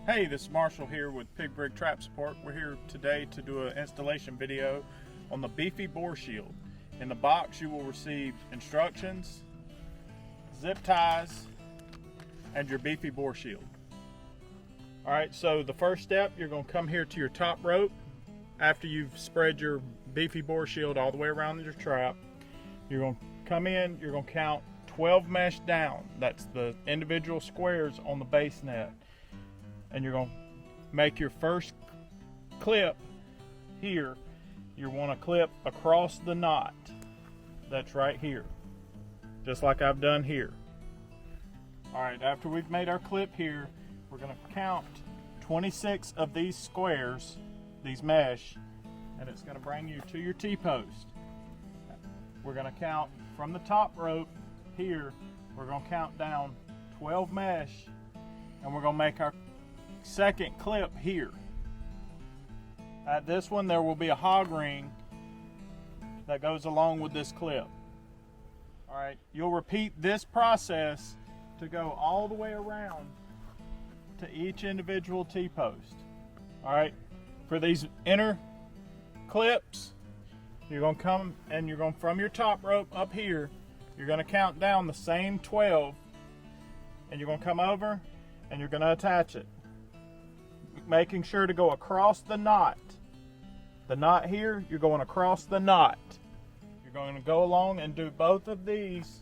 Hey, this is Marshall here with Pig Brig Trap Support. We're here today to do an installation video on the Beefy Boar Shield. In the box you will receive instructions, zip ties, and your Beefy Boar Shield. Alright, so the first step, you're going to come here to your top rope after you've spread your Beefy Boar Shield all the way around your trap. You're going to come in, you're going to count 12 mesh down. That's the individual squares on the base net. And you're going to make your first clip here. You want to clip across the knot. That's right here. Just like I've done here. Alright, after we've made our clip here, we're going to count 26 of these squares, these mesh, and it's going to bring you to your T-post. We're going to count from the top rope here, we're going to count down 12 mesh, and we're going to make our second clip here. At this one there will be a hog ring that goes along with this clip. Alright, you'll repeat this process to go all the way around to each individual T-post. Alright, for these inner clips, you're going to come and you're going from your top rope up here, you're going to count down the same 12, and you're going to come over and you're going to attach it, making sure to go across the knot. The knot here, you're going across the knot. You're going to go along and do both of these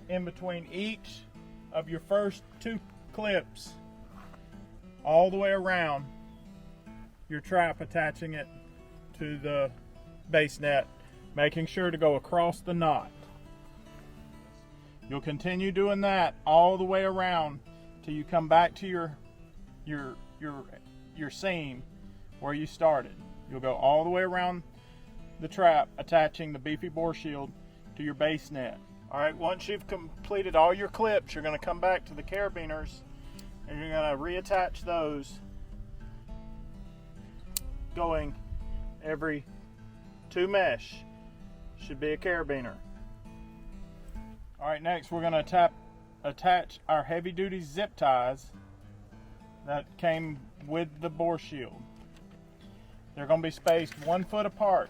in between each of your first two clips, all the way around your trap, attaching it to the base net, making sure to go across the knot. You'll continue doing that all the way around till you come back to your seam where you started. You'll go all the way around the trap, attaching the Beefy Boar Shield to your base net. Alright, once you've completed all your clips, you're going to come back to the carabiners and you're going to reattach those, going every 2 mesh. Should be a carabiner. Alright, next we're going to attach our heavy duty zip ties that came with the Boar Shield. They're going to be spaced 1 foot apart.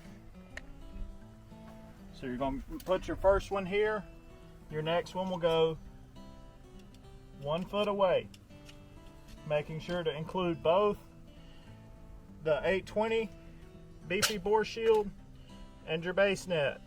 So you're going to put your first one here, your next one will go 1 foot away, making sure to include both the 820 Beefy Boar Shield and your base net.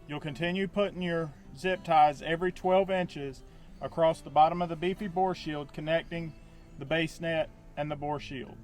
You'll continue putting your zip ties every 12 inches across the bottom of the Beefy Boar Shield, connecting the base net and the Boar Shield.